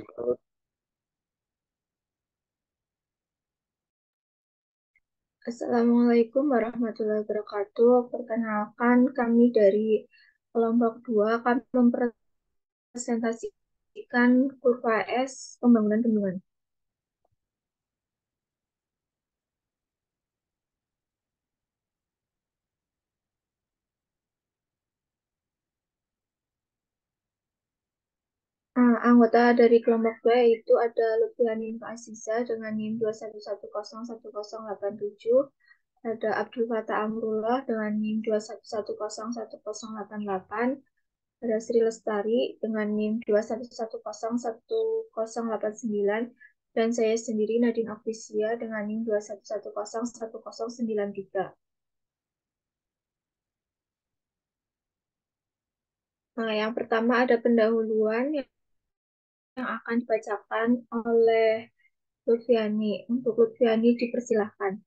Gimana? Assalamualaikum warahmatullahi wabarakatuh. Perkenalkan, kami dari kelompok 2 kami mempresentasikan kurva S pembangunan bendungan. Anggota dari kelompok 2 yaitu ada Lutfiani Aziza dengan NIM 211010887, ada Abdul Fatah Amrullah dengan NIM 211010888, ada Sri Lestari dengan NIM 211011089, dan saya sendiri Nadine Ofisia dengan NIM 211011093. Nah, yang pertama ada pendahuluan yang akan dibacakan oleh Lutfiani. Untuk Lutfiani dipersilahkan.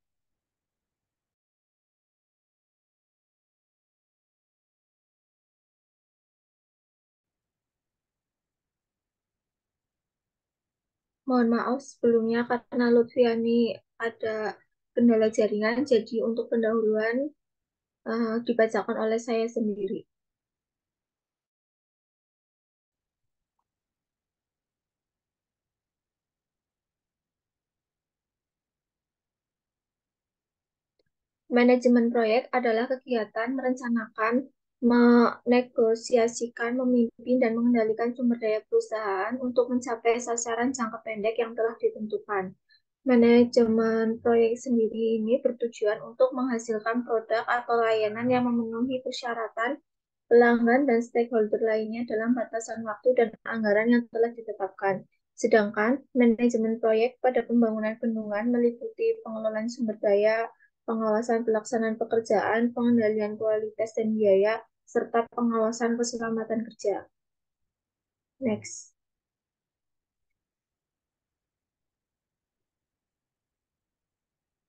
Mohon maaf sebelumnya karena Lutfiani ada kendala jaringan, jadi untuk pendahuluan dibacakan oleh saya sendiri. Manajemen proyek adalah kegiatan merencanakan, menegosiasikan, memimpin, dan mengendalikan sumber daya perusahaan untuk mencapai sasaran jangka pendek yang telah ditentukan. Manajemen proyek sendiri ini bertujuan untuk menghasilkan produk atau layanan yang memenuhi persyaratan pelanggan dan stakeholder lainnya dalam batasan waktu dan anggaran yang telah ditetapkan. Sedangkan manajemen proyek pada pembangunan bendungan meliputi pengelolaan sumber daya, pengawasan pelaksanaan pekerjaan, pengendalian kualitas dan biaya, serta pengawasan keselamatan kerja. Next.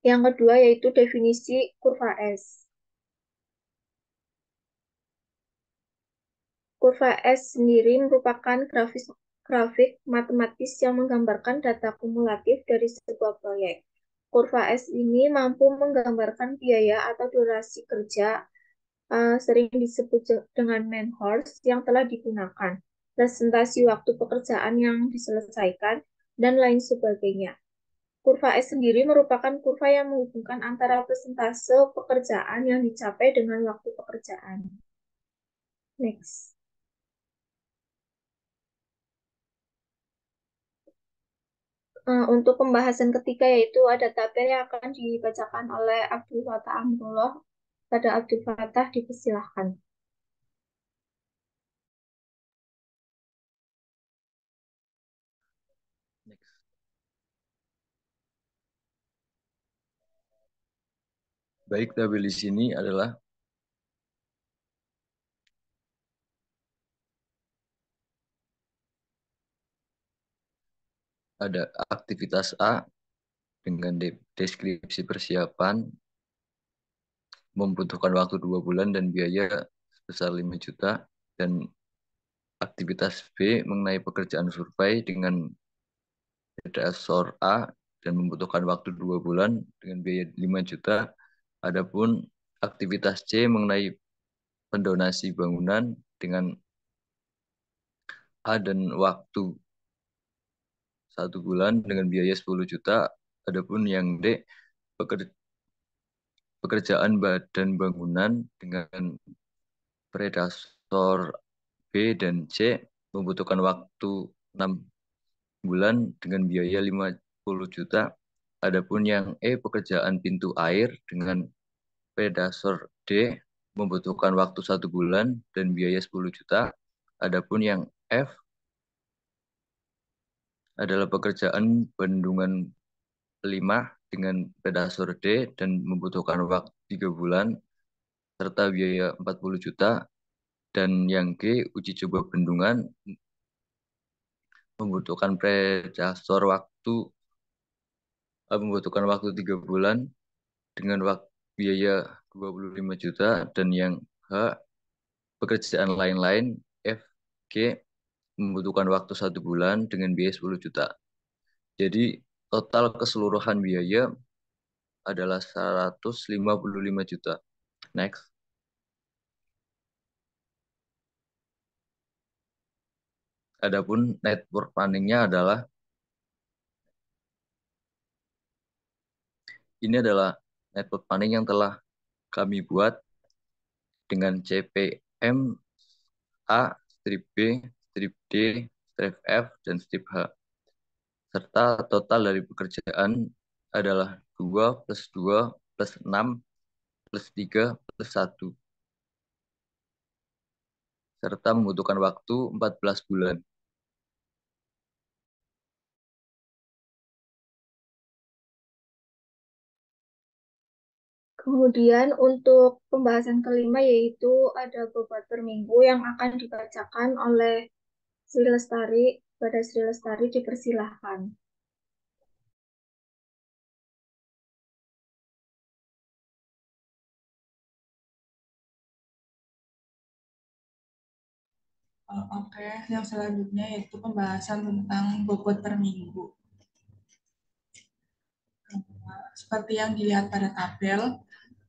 Yang kedua yaitu definisi kurva S. Kurva S sendiri merupakan grafik matematis yang menggambarkan data kumulatif dari sebuah proyek. Kurva S ini mampu menggambarkan biaya atau durasi kerja, sering disebut dengan man-hours, yang telah digunakan, presentasi waktu pekerjaan yang diselesaikan, dan lain sebagainya. Kurva S sendiri merupakan kurva yang menghubungkan antara persentase pekerjaan yang dicapai dengan waktu pekerjaan. Next. Untuk pembahasan ketiga yaitu ada tabel yang akan dibacakan oleh Abdul Fatah Amrullah. Pada Abdul Fatah dipersilahkan. Next. Baik, tabel di sini adalah ada aktivitas A dengan deskripsi persiapan, membutuhkan waktu 2 bulan dan biaya sebesar 5 juta, dan aktivitas B mengenai pekerjaan survei dengan dasar A dan membutuhkan waktu 2 bulan dengan biaya 5 juta. Adapun aktivitas C mengenai pendonasi bangunan dengan A dan waktu 1 bulan dengan biaya 10 juta. Adapun yang D, pekerjaan badan bangunan dengan predasor B dan C membutuhkan waktu 6 bulan dengan biaya 50 juta. Adapun yang E, pekerjaan pintu air dengan predasor D membutuhkan waktu 1 bulan dan biaya 10 juta. Adapun yang F adalah pekerjaan bendungan 5 dengan pedasur D dan membutuhkan waktu 3 bulan serta biaya 40 juta. Dan yang G, uji coba bendungan membutuhkan predasor membutuhkan waktu 3 bulan dengan waktu biaya 25 juta. Dan yang H, pekerjaan lain-lain F, G membutuhkan waktu 1 bulan dengan biaya 10 juta. Jadi total keseluruhan biaya adalah 155 juta. Next. Adapun network planning-nya adalah ini adalah network planning yang telah kami buat dengan CPM A, strip B, strip D, strip F, dan strip H. Serta total dari pekerjaan adalah 2 plus 2 plus 6 plus 3 plus 1. Serta membutuhkan waktu 14 bulan. Kemudian untuk pembahasan kelima yaitu ada bobot per minggu yang akan dibacakan oleh Sri Lestari. Pada Sri Lestari dipersilahkan. Oke, yang selanjutnya yaitu pembahasan tentang bobot per minggu. Seperti yang dilihat pada tabel,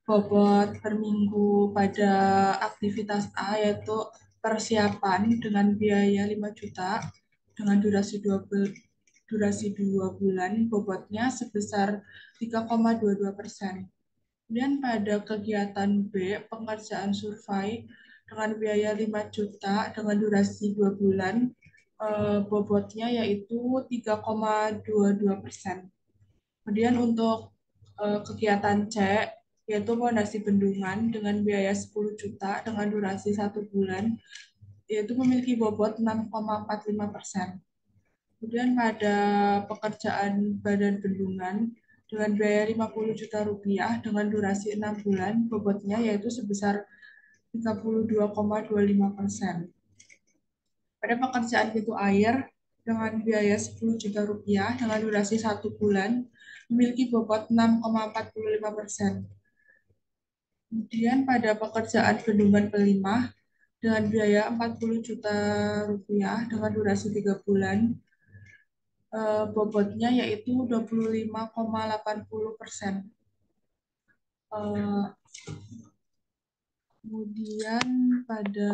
bobot per minggu pada aktivitas A yaitu persiapan dengan biaya 5 juta dengan durasi 2 bulan, bobotnya sebesar 3,22%. Kemudian pada kegiatan B, pengerjaan survei dengan biaya 5 juta dengan durasi 2 bulan, bobotnya yaitu 3,22%. Kemudian untuk kegiatan C, yaitu fondasi bendungan dengan biaya 10 juta dengan durasi 1 bulan, yaitu memiliki bobot 6,45%. Kemudian pada pekerjaan badan bendungan dengan biaya 50 juta rupiah dengan durasi 6 bulan, bobotnya yaitu sebesar 32,25%. Pada pekerjaan pintu air dengan biaya 10 juta rupiah dengan durasi 1 bulan, memiliki bobot 6,45%. Kemudian pada pekerjaan bendungan Pelimah dengan biaya 40 juta rupiah dengan durasi 3 bulan, bobotnya yaitu 25,80%. Kemudian pada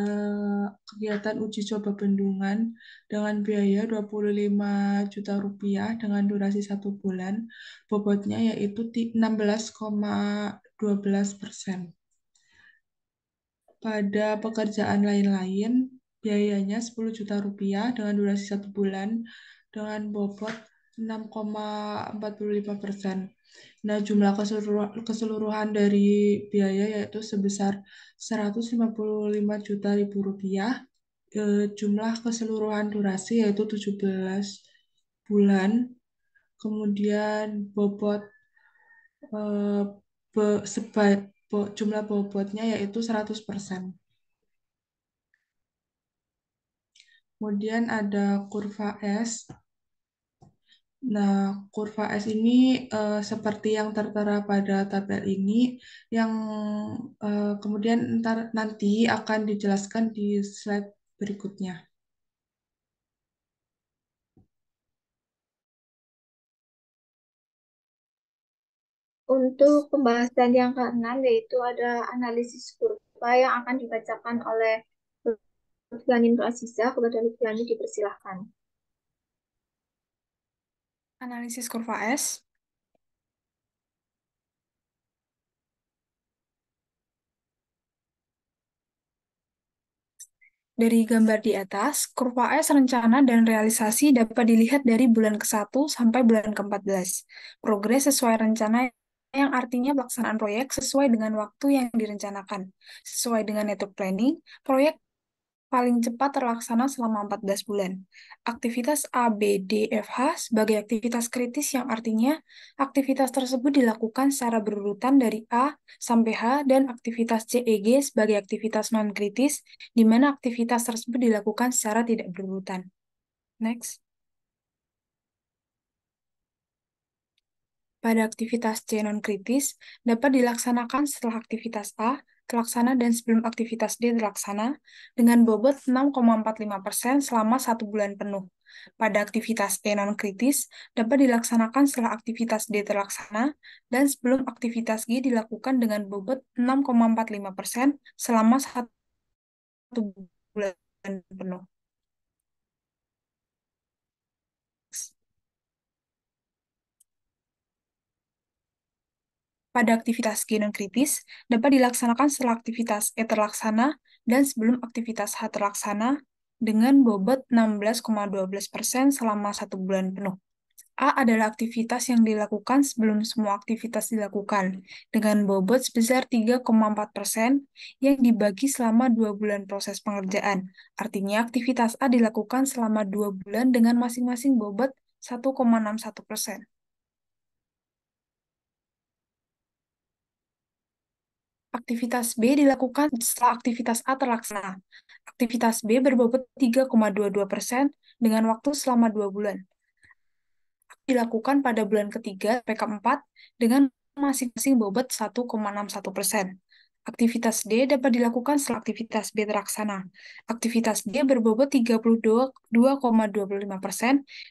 kegiatan uji coba bendungan dengan biaya 25 juta rupiah dengan durasi 1 bulan, bobotnya yaitu 16,12%. Pada pekerjaan lain-lain, biayanya 10 juta rupiah dengan durasi 1 bulan dengan bobot 6,45%. Nah, jumlah keseluruhan dari biaya yaitu sebesar 155 juta ribu rupiah. Jumlah keseluruhan durasi yaitu 17 bulan. Kemudian bobot jumlah bobotnya yaitu 100%. Kemudian ada kurva S. Nah, kurva S ini seperti yang tertera pada tabel ini, yang kemudian nanti akan dijelaskan di slide berikutnya. Untuk pembahasan yang keenam yaitu ada analisis kurva yang akan dibacakan oleh Lutfiani Nur Aziza. Kepada Lutfiani dipersilahkan. Analisis kurva S. Dari gambar di atas, kurva S rencana dan realisasi dapat dilihat dari bulan ke-1 sampai bulan ke-14. Progres sesuai rencana yang artinya pelaksanaan proyek sesuai dengan waktu yang direncanakan. Sesuai dengan network planning, proyek paling cepat terlaksana selama 14 bulan. Aktivitas A, B, D, F, H sebagai aktivitas kritis yang artinya aktivitas tersebut dilakukan secara berurutan dari A sampai H dan aktivitas C, E, G sebagai aktivitas non-kritis di mana aktivitas tersebut dilakukan secara tidak berurutan. Next. Pada aktivitas C non-kritis dapat dilaksanakan setelah aktivitas A terlaksana dan sebelum aktivitas D terlaksana dengan bobot 6,45% selama 1 bulan penuh. Pada aktivitas E non-kritis dapat dilaksanakan setelah aktivitas D terlaksana dan sebelum aktivitas G dilakukan dengan bobot 6,45% selama 1 bulan penuh. Pada aktivitas G non-kritis dapat dilaksanakan setelah aktivitas E terlaksana dan sebelum aktivitas H terlaksana dengan bobot 16,12% selama 1 bulan penuh. A adalah aktivitas yang dilakukan sebelum semua aktivitas dilakukan dengan bobot sebesar 3,4% yang dibagi selama 2 bulan proses pengerjaan. Artinya aktivitas A dilakukan selama 2 bulan dengan masing-masing bobot 1,61%. Aktivitas B dilakukan setelah aktivitas A terlaksana. Aktivitas B berbobot 3,22% dengan waktu selama 2 bulan. Dilakukan pada bulan ketiga sampai keempat dengan masing-masing bobot 1,61%. Aktivitas D dapat dilakukan setelah aktivitas B terlaksana. Aktivitas B berbobot 32,25%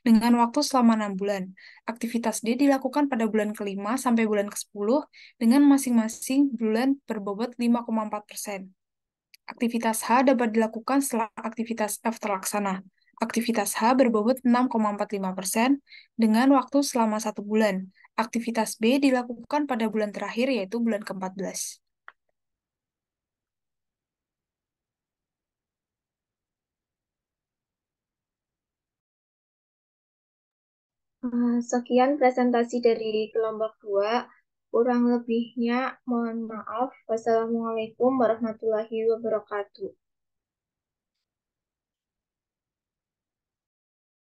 dengan waktu selama 6 bulan. Aktivitas D dilakukan pada bulan kelima sampai bulan ke-10 dengan masing-masing bulan berbobot 5,4%. Aktivitas H dapat dilakukan setelah aktivitas F terlaksana. Aktivitas H berbobot 6,45% dengan waktu selama 1 bulan. Aktivitas B dilakukan pada bulan terakhir, yaitu bulan ke-14. Sekian presentasi dari kelompok 2. Kurang lebihnya mohon maaf. Wassalamualaikum warahmatullahi wabarakatuh.